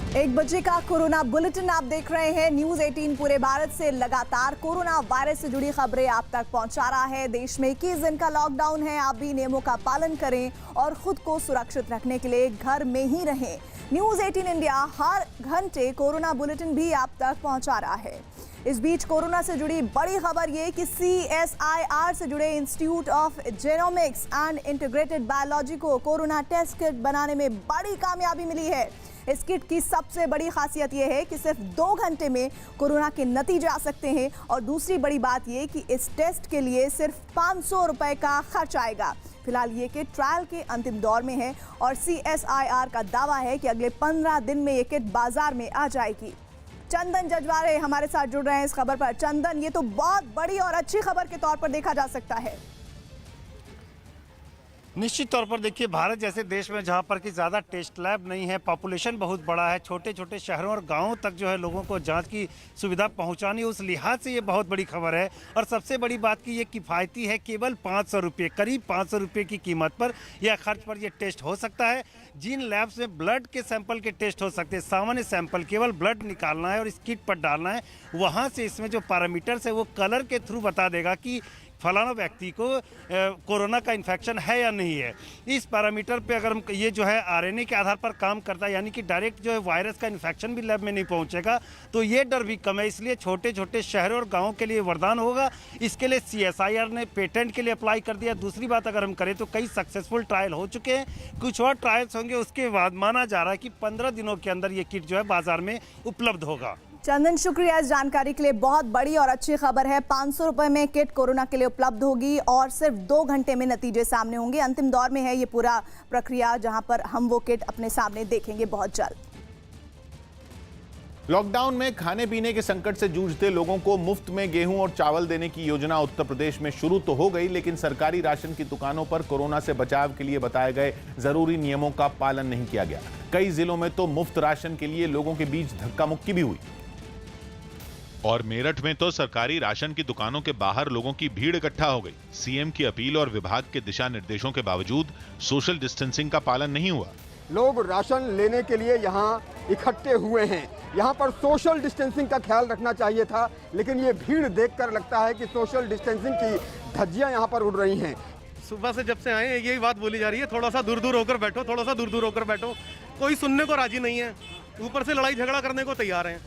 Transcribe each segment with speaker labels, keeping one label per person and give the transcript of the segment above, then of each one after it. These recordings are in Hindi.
Speaker 1: 1 बजे का कोरोना बुलेटिन आप देख रहे हैं। न्यूज 18 पूरे भारत से लगातार कोरोना वायरस से जुड़ी खबरें आप तक पहुंचा रहा है। देश में 21 दिन का लॉकडाउन है। आप भी नियमों का पालन करें और खुद को सुरक्षित रखने के लिए घर में ही रहें। न्यूज 18 इंडिया हर घंटे कोरोना बुलेटिन भी आप तक पहुंचा रहा है। इस बीच कोरोना से जुड़ी बड़ी खबर ये कि CSIR से जुड़े institute of genomics and integrated biology को कोरोना टेस्ट किट बनाने में बड़ी कामयाबी मिली है। इस किट की सबसे बड़ी खासियत यह है कि सिर्फ 2 घंटे में कोरोना के नतीजे आ सकते हैं और दूसरी बड़ी बात यह कि इस टेस्ट के लिए सिर्फ 500 रुपए का खर्च आएगा। फिलहाल ये किट ट्रायल के अंतिम दौर में है और CSIR का दावा है कि अगले 15 दिन में ये किट बाजार में आ जाएगी। चंदन जजवारे हमारे साथ जुड़ रहे हैं इस खबर पर। चंदन, ये तो बहुत बड़ी और अच्छी खबर के तौर पर देखा जा सकता है।
Speaker 2: निश्चित तौर पर देखिए, भारत जैसे देश में जहां पर कि ज़्यादा टेस्ट लैब नहीं है, पॉपुलेशन बहुत बड़ा है, छोटे छोटे शहरों और गांवों तक जो है लोगों को जांच की सुविधा पहुंचानी, उस लिहाज से ये बहुत बड़ी खबर है। और सबसे बड़ी बात कि ये किफ़ायती है, केवल 500 रुपये, करीब 500 रुपये की कीमत पर या खर्च पर यह टेस्ट हो सकता है। जिन लैब्स में ब्लड के सैंपल के टेस्ट हो सकते हैं, सामान्य सैंपल केवल ब्लड निकालना है और इस किट पर डालना है, वहाँ से इसमें जो पैरामीटर्स है वो कलर के थ्रू बता देगा कि फलाना व्यक्ति को कोरोना का इन्फेक्शन है या नहीं है। इस पैरामीटर पे अगर हम ये जो है RNA के आधार पर काम करता है, यानी कि डायरेक्ट जो है वायरस का इन्फेक्शन भी लैब में नहीं पहुंचेगा, तो ये डर भी कम है। इसलिए छोटे छोटे शहरों और गांवों के लिए वरदान होगा। इसके लिए CSIR ने पेटेंट के लिए अप्लाई कर दिया। दूसरी बात अगर हम करें तो कई सक्सेसफुल ट्रायल हो चुके हैं, कुछ और ट्रायल्स होंगे। उसके बाद माना जा रहा है कि 15 दिनों के अंदर ये किट जो है बाजार में उपलब्ध होगा।
Speaker 1: चंदन, शुक्रिया इस जानकारी के लिए। बहुत बड़ी और अच्छी खबर है। 500 रुपए में किट कोरोना के लिए उपलब्ध होगी और सिर्फ 2 घंटे में नतीजे सामने होंगे। अंतिम दौर में है ये पूरा प्रक्रिया, जहां पर हम वो किट अपने सामने देखेंगे बहुत जल्द।
Speaker 3: लॉकडाउन में खाने पीने के संकट से जूझते लोगों को मुफ्त में गेहूं और चावल देने की योजना उत्तर प्रदेश में शुरू तो हो गई, लेकिन सरकारी राशन की दुकानों पर कोरोना से बचाव के लिए बताए गए जरूरी नियमों का पालन नहीं किया गया। कई जिलों में तो मुफ्त राशन के लिए लोगों के बीच धक्का मुक्की भी हुई।
Speaker 4: और मेरठ में तो सरकारी राशन की दुकानों के बाहर लोगों की भीड़ इकट्ठा हो गई। CM की अपील और विभाग के दिशा निर्देशों के बावजूद सोशल डिस्टेंसिंग का पालन नहीं हुआ।
Speaker 5: लोग राशन लेने के लिए यहाँ इकट्ठे हुए हैं। यहाँ पर सोशल डिस्टेंसिंग का ख्याल रखना चाहिए था, लेकिन ये भीड़ देखकर लगता है कि सोशल डिस्टेंसिंग की धज्जियां यहाँ पर उड़ रही हैं।
Speaker 6: सुबह से जब से आए हैं यही बात बोली जा रही है, थोड़ा सा दूर दूर होकर बैठो, थोड़ा सा दूर दूर होकर बैठो। कोई सुनने को राजी नहीं है, ऊपर से लड़ाई झगड़ा करने को तैयार हैं।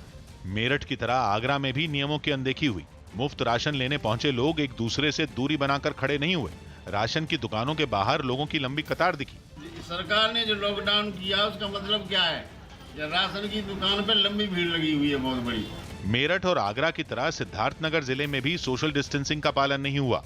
Speaker 4: मेरठ की तरह आगरा में भी नियमों की अनदेखी हुई। मुफ्त राशन लेने पहुंचे लोग एक दूसरे से दूरी बनाकर खड़े नहीं हुए। राशन की दुकानों के बाहर लोगों की लंबी कतार दिखी।
Speaker 7: सरकार ने जो लॉकडाउन किया उसका मतलब क्या है? राशन की दुकान पर लंबी भीड़ लगी हुई है बहुत बड़ी।
Speaker 4: मेरठ और आगरा की तरह सिद्धार्थनगर जिले में भी सोशल डिस्टेंसिंग का पालन नहीं हुआ।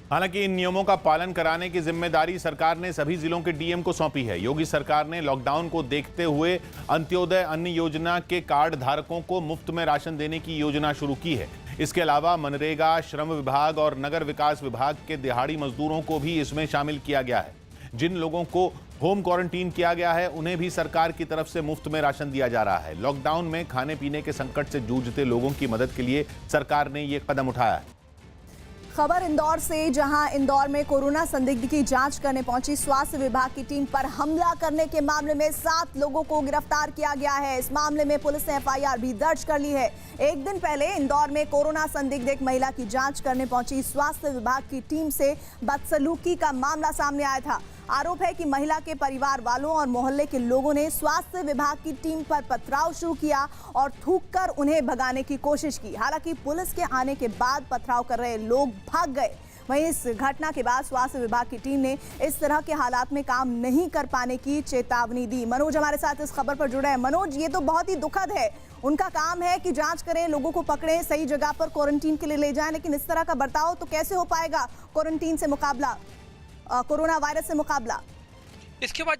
Speaker 3: हालांकि इन नियमों का पालन कराने की जिम्मेदारी सरकार ने सभी जिलों के DM को सौंपी है। योगी सरकार ने लॉकडाउन को देखते हुए अंत्योदय अन्न योजना के कार्ड धारकों को मुफ्त में राशन देने की योजना शुरू की है। इसके अलावा मनरेगा, श्रम विभाग और नगर विकास विभाग के दिहाड़ी मजदूरों को भी इसमें शामिल किया गया है। जिन लोगों को होम क्वारंटीन किया गया है उन्हें भी सरकार की तरफ से मुफ्त में राशन दिया जा रहा है। लॉकडाउन में खाने पीने के संकट से जूझते लोगों की मदद के लिए सरकार ने ये कदम उठाया है।
Speaker 1: खबर इंदौर से, जहां इंदौर में कोरोना संदिग्ध की जांच करने पहुंची स्वास्थ्य विभाग की टीम पर हमला करने के मामले में 7 लोगों को गिरफ्तार किया गया है। इस मामले में पुलिस ने FIR भी दर्ज कर ली है। एक दिन पहले इंदौर में कोरोना संदिग्ध एक महिला की जांच करने पहुंची स्वास्थ्य विभाग की टीम से बदसलूकी का मामला सामने आया था। आरोप है कि महिला के परिवार वालों और मोहल्ले के लोगों ने स्वास्थ्य विभाग की टीम पर पथराव शुरू किया और थूककर उन्हें भगाने की कोशिश की। हालांकि पुलिस के आने के बाद पथराव कर रहे लोग भाग गए। वहीं इस घटना के बाद स्वास्थ्य विभाग की टीम ने इस तरह के हालात में काम नहीं कर पाने की चेतावनी दी। मनोज हमारे साथ इस खबर पर जुड़े हैं। मनोज, ये तो बहुत ही दुखद है। उनका काम है कि जांच करें, लोगों को पकड़ें, सही जगह पर क्वारंटीन के लिए ले जाएं, लेकिन इस तरह का बर्ताव तो कैसे हो पाएगा क्वारंटीन से मुकाबला, कोरोना वायरस से मुकाबला?
Speaker 8: इसके बाद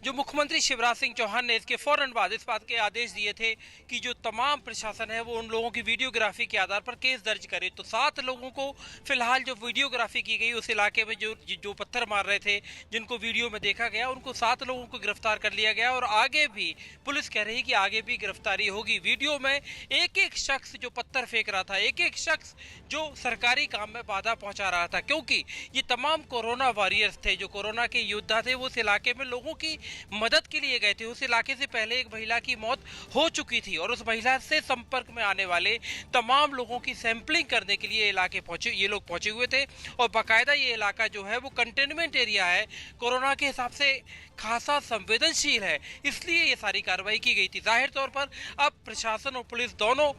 Speaker 8: जो मुख्यमंत्री शिवराज सिंह चौहान ने इसके फौरन बाद इस बात के आदेश दिए थे कि जो तमाम प्रशासन है वो उन लोगों की वीडियोग्राफी के आधार पर केस दर्ज करे। तो 7 लोगों को फिलहाल जो वीडियोग्राफी की गई उस इलाके में जो पत्थर मार रहे थे, जिनको वीडियो में देखा गया, उनको 7 लोगों को गिरफ्तार कर लिया गया और आगे भी पुलिस कह रही है कि आगे भी गिरफ्तारी होगी। वीडियो में एक एक शख्स जो पत्थर फेंक रहा था, एक एक शख्स जो सरकारी काम में बाधा पहुंचा रहा था, क्योंकि ये तमाम कोरोना वॉरियर्स थे, जो कोरोना के योद्धा थे, वो उस इलाके में लोगों की मदद के लिए गए थे। उस इलाके से पहले एक महिला की मौत हो चुकी थी और उस महिला से संपर्क में आने वाले तमाम लोगों की सैंपलिंग करने के लिए ये लोग पहुंचे हुए थे और बाकायदा ये इलाका जो है वो कंटेनमेंट एरिया है, कोरोना के हिसाब से खासा संवेदनशील है, इसलिए ये सारी कार्रवाई की गई थी। जाहिर तौर पर अब प्रशासन और पुलिस दोनों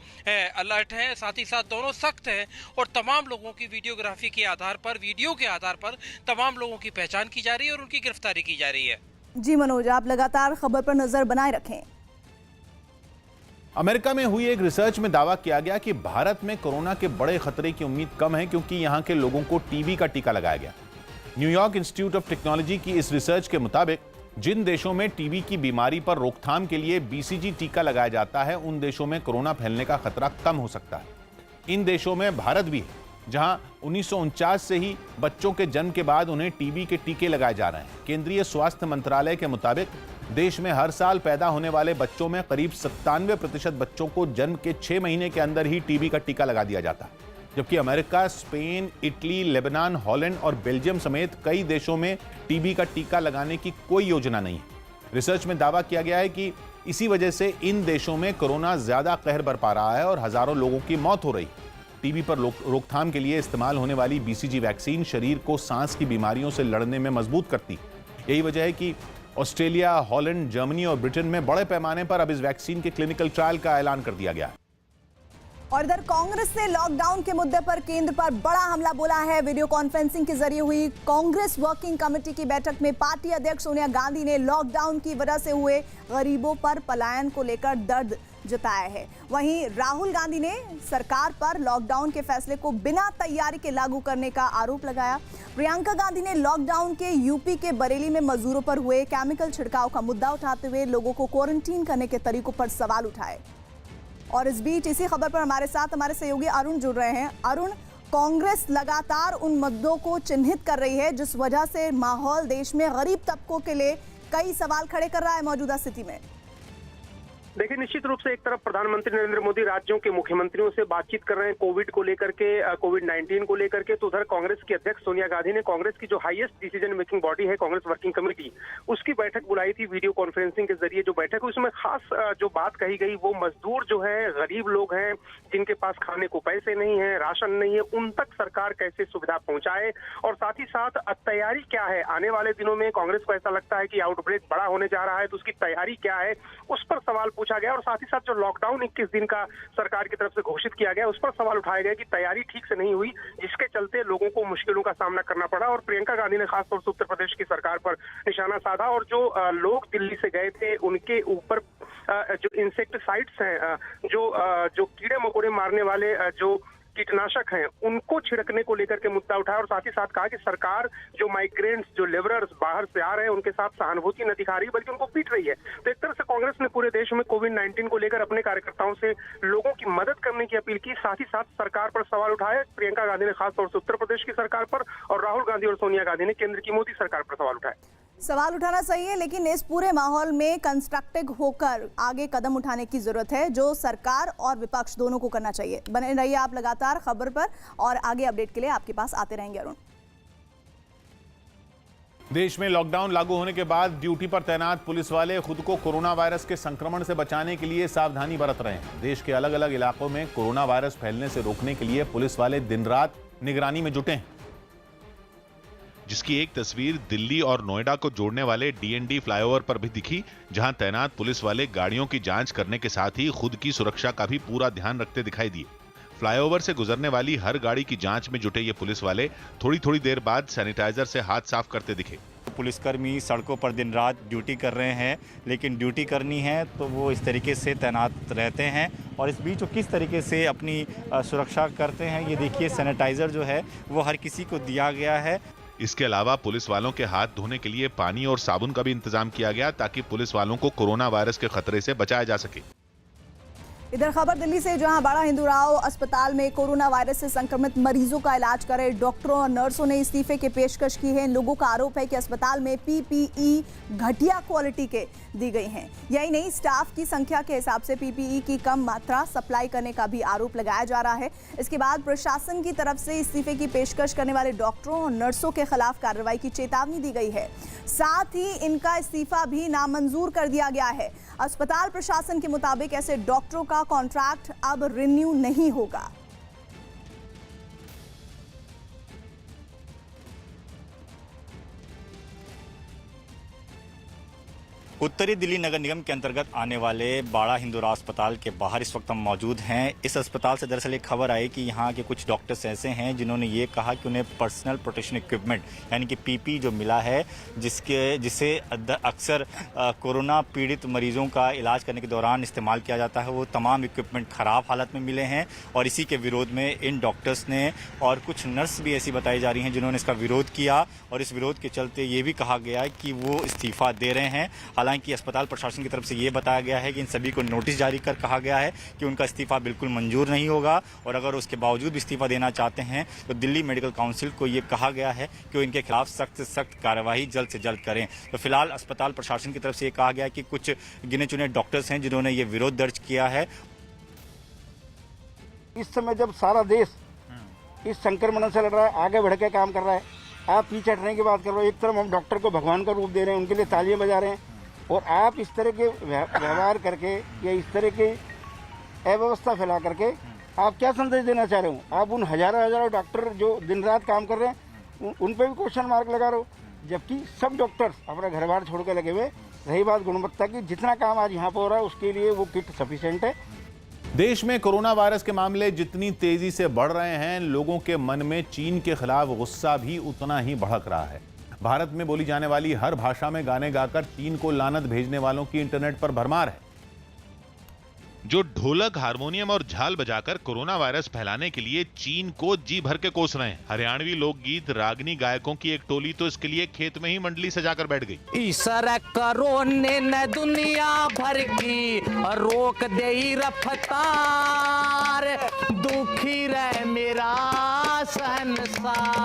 Speaker 8: अलर्ट हैं, साथ ही साथ दोनों सख्त हैं और तमाम लोगों की वीडियोग्राफी के आधार पर, वीडियो के आधार पर तमाम लोगों की पहचान की जा रही है और उनकी गिरफ्तारी की जा रही है।
Speaker 1: जी मनोज, आप लगातार खबर पर नजर बनाए रखें।
Speaker 3: अमेरिका में हुई एक रिसर्च में दावा किया गया कि भारत में कोरोना के बड़े खतरे की उम्मीद कम है क्योंकि यहां के लोगों को टीबी का टीका लगाया गया। न्यूयॉर्क इंस्टीट्यूट ऑफ टेक्नोलॉजी की इस रिसर्च के मुताबिक जिन देशों में टीबी की बीमारी पर रोकथाम के लिए बीसीजी टीका लगाया जाता है, उन देशों में कोरोना फैलने का खतरा कम हो सकता है। इन देशों में भारत भी है, जहां 1949 से ही बच्चों के जन्म के बाद उन्हें टीबी के टीके लगाए जा रहे हैं। केंद्रीय स्वास्थ्य मंत्रालय के मुताबिक देश में हर साल पैदा होने वाले बच्चों में करीब 97% बच्चों को जन्म के 6 महीने के अंदर ही टीबी का टीका लगा दिया जाता है, जबकि America, Spain, Italy, Lebanon, Holland और बेल्जियम समेत कई देशों में टीबी का टीका लगाने की कोई योजना नहीं है। रिसर्च में दावा किया गया है कि इसी वजह से इन देशों में कोरोना ज्यादा कहर बरपा रहा है और हजारों लोगों की मौत हो रही है। टीबी पर रोकथाम के लिए इस्तेमाल होने वाली बीसीजी वैक्सीन शरीर को सांस की बीमारियों से लड़ने में मजबूत करती है। यही वजह है कि ऑस्ट्रेलिया, हॉलैंड, जर्मनी और ब्रिटेन में बड़े पैमाने पर अब इस वैक्सीन के क्लिनिकल ट्रायल का ऐलान कर दिया गया है।
Speaker 1: और इधर कांग्रेस ने लॉकडाउन के मुद्दे पर केंद्र पर बड़ा हमला बोला है। वीडियो कॉन्फ्रेंसिंग के जरिए हुई कांग्रेस वर्किंग कमेटी की बैठक में पार्टी अध्यक्ष सोनिया गांधी ने लॉकडाउन की वजह से हुए गरीबों पर पलायन को लेकर दर्द जताया है। वहीं राहुल गांधी ने सरकार पर लॉकडाउन के फैसले को बिना तैयारी के लागू करने का आरोप लगाया। प्रियंका गांधी ने लॉकडाउन के यूपी के बरेली में मजदूरों पर हुए केमिकल छिड़काव का मुद्दा उठाते हुए लोगों को क्वारंटीन करने के तरीकों पर सवाल उठाए। और इस बीच इसी खबर पर हमारे साथ हमारे सहयोगी अरुण जुड़ रहे हैं। अरुण, कांग्रेस लगातार उन मुद्दों को चिन्हित कर रही है जिस वजह से माहौल देश में गरीब तबकों के लिए कई सवाल खड़े कर रहा है मौजूदा स्थिति में।
Speaker 9: देखिए, निश्चित रूप से एक तरफ प्रधानमंत्री नरेंद्र मोदी राज्यों के मुख्यमंत्रियों से बातचीत कर रहे हैं कोविड को लेकर के, कोविड-19 को लेकर के, तो उधर कांग्रेस की अध्यक्ष सोनिया गांधी ने कांग्रेस की जो हाईएस्ट डिसीजन मेकिंग बॉडी है कांग्रेस वर्किंग कमेटी, उसकी बैठक बुलाई थी वीडियो कॉन्फ्रेंसिंग के जरिए। जो बैठक हुई उसमें खास जो बात कही गई वो मजदूर जो है, गरीब लोग हैं जिनके पास खाने को पैसे नहीं है, राशन नहीं है, उन तक सरकार कैसे सुविधा पहुंचाए और साथ ही साथ तैयारी क्या है आने वाले दिनों में। कांग्रेस को ऐसा लगता है कि आउटब्रेक बड़ा होने जा रहा है, तो उसकी तैयारी क्या है उस पर सवाल पूछा गया। और साथ ही साथ जो लॉकडाउन 21 दिन का सरकार की तरफ से घोषित किया गया उस पर सवाल उठाया गया कि तैयारी ठीक से नहीं हुई, जिसके चलते लोगों को मुश्किलों का सामना करना पड़ा। और प्रियंका गांधी ने खासतौर से उत्तर प्रदेश की सरकार पर निशाना साधा और जो लोग दिल्ली से गए थे उनके ऊपर जो इंसेक्टिसाइड्स हैं, जो कीड़े मकोड़े मारने वाले जो कीटनाशक हैं, उनको छिड़कने को लेकर के मुद्दा उठाया और साथ ही साथ कहा कि सरकार जो माइग्रेंट्स, जो लेबरर्स बाहर से आ रहे हैं उनके साथ सहानुभूति न दिखा रही बल्कि उनको पीट रही है। तो एक तरह से कांग्रेस ने पूरे देश में कोविड-19 को लेकर अपने कार्यकर्ताओं से लोगों की मदद करने की अपील की, साथ ही साथ सरकार पर सवाल उठाए। प्रियंका गांधी ने खासतौर से उत्तर प्रदेश की सरकार पर और राहुल गांधी और सोनिया गांधी ने केंद्र की मोदी सरकार पर सवाल उठाए।
Speaker 1: सवाल उठाना सही है, लेकिन इस पूरे माहौल में कंस्ट्रक्टिव होकर आगे कदम उठाने की जरूरत है, जो सरकार और विपक्ष दोनों को करना चाहिए। बने रहिए आप लगातार खबर पर और आगे अपडेट के लिए आपके पास आते रहेंगे अरुण।
Speaker 3: देश में लॉकडाउन लागू होने के बाद ड्यूटी पर तैनात पुलिस वाले खुद को कोरोना वायरस के संक्रमण से बचाने के लिए सावधानी बरत रहे हैं। देश के अलग अलग इलाकों में कोरोना वायरस फैलने से रोकने के लिए पुलिस वाले दिन रात निगरानी में जुटे हैं,
Speaker 4: जिसकी एक तस्वीर दिल्ली और नोएडा को जोड़ने वाले डीएनडी फ्लाईओवर पर भी दिखी, जहां तैनात पुलिस वाले गाड़ियों की जांच करने के साथ ही खुद की सुरक्षा का भी पूरा ध्यान रखते दिखाई दिए। फ्लाईओवर से गुजरने वाली हर गाड़ी की जांच में जुटे ये पुलिस वाले थोड़ी थोड़ी देर बाद सैनिटाइजर से हाथ साफ करते दिखे।
Speaker 10: पुलिसकर्मी सड़कों पर दिन रात ड्यूटी कर रहे हैं, लेकिन ड्यूटी करनी है तो वो इस तरीके से तैनात रहते हैं और इस बीच वो किस तरीके से अपनी सुरक्षा करते हैं ये देखिए। सैनिटाइजर जो है वो हर किसी को दिया गया है।
Speaker 4: इसके अलावा पुलिस वालों के हाथ धोने के लिए पानी और साबुन का भी इंतजाम किया गया ताकि पुलिस वालों को कोरोना वायरस के खतरे से बचाया जा सके।
Speaker 1: इधर खबर दिल्ली से, जहां बड़ा हिंदूराव अस्पताल में कोरोना वायरस से संक्रमित मरीजों का इलाज कर रहे डॉक्टरों और नर्सों ने इस्तीफे की पेशकश की है। इन लोगों का आरोप है कि अस्पताल में पीपीई घटिया क्वालिटी के दी गई हैं। यही नहीं, स्टाफ की संख्या के हिसाब से पीपीई की कम मात्रा सप्लाई करने का भी आरोप लगाया जा रहा है। इसके बाद प्रशासन की तरफ से इस्तीफे की पेशकश करने वाले डॉक्टरों और नर्सों के खिलाफ कार्रवाई की चेतावनी दी गई है। साथ ही इनका इस्तीफा भी नामंजूर कर दिया गया है। अस्पताल प्रशासन के मुताबिक ऐसे डॉक्टरों का कॉन्ट्रैक्ट अब रिन्यू नहीं होगा।
Speaker 10: उत्तरी दिल्ली नगर निगम के अंतर्गत आने वाले बाड़ा हिंदूराव अस्पताल के बाहर इस वक्त हम मौजूद हैं। इस अस्पताल से दरअसल एक खबर आई कि यहाँ के कुछ डॉक्टर्स ऐसे हैं जिन्होंने ये कहा कि उन्हें पर्सनल प्रोटेक्शन इक्विपमेंट यानी कि पीपी जो मिला है, जिसे अक्सर कोरोना पीड़ित मरीजों का इलाज करने के दौरान इस्तेमाल किया जाता है, वो तमाम इक्विपमेंट ख़राब हालत में मिले हैं। और इसी के विरोध में इन डॉक्टर्स ने और कुछ नर्स भी ऐसी बताई जा रही हैं जिन्होंने इसका विरोध किया। और इस विरोध के चलते ये भी कहा गया है कि वो इस्तीफ़ा दे रहे हैं। हालांकि अस्पताल प्रशासन की तरफ से ये बताया गया है कि इन सभी को नोटिस जारी कर कहा गया है कि उनका इस्तीफा बिल्कुल मंजूर नहीं होगा, और अगर उसके बावजूद भी इस्तीफा देना चाहते हैं तो दिल्ली मेडिकल काउंसिल को ये कहा गया है कि वो इनके खिलाफ सख्त से सख्त कार्रवाई जल्द से जल्द करें। तो फिलहाल अस्पताल प्रशासन की तरफ से ये कहा गया है कि कुछ गिने चुने डॉक्टर्स हैं जिन्होंने ये विरोध दर्ज किया है।
Speaker 11: इस समय जब सारा देश इस संक्रमण से लड़ रहा है, आगे बढ़ के काम कर रहा है, आप पीछे हटने की बात कर रहे हो। एक तरफ हम डॉक्टर को भगवान का रूप दे रहे हैं, उनके लिए तालियां बजा रहे हैं, और आप इस तरह के व्यवहार करके या इस तरह की अव्यवस्था फैला करके आप क्या संदेश देना चाह रहे हो? आप उन हजारों डॉक्टर जो दिन रात काम कर रहे हैं उन पर भी क्वेश्चन मार्क लगा रहे हो, जबकि सब डॉक्टर्स अपना घर बार छोड़ के लगे हुए। रही बात गुणवत्ता की, जितना काम आज यहाँ पर हो रहा है उसके लिए वो किट सफिशिएंट है।
Speaker 3: देश में कोरोना वायरस के मामले जितनी तेजी से बढ़ रहे हैं, लोगों के मन में चीन के खिलाफ गुस्सा भी उतना ही भड़क रहा है। भारत में बोली जाने वाली हर भाषा में गाने गाकर चीन को लानत भेजने वालों की इंटरनेट पर भरमार है।
Speaker 4: जो ढोलक, हारमोनियम और झाल बजाकर कोरोना वायरस फैलाने के लिए चीन को जी भर के कोस रहे हैं। हरियाणवी लोकगीत रागनी गायकों की एक टोली तो इसके लिए खेत में ही मंडली सजाकर बैठ गई।
Speaker 12: ईसर कोरोने न दुनिया भर की रोक दे रफ्तार, दुखी रह मेरा संसार।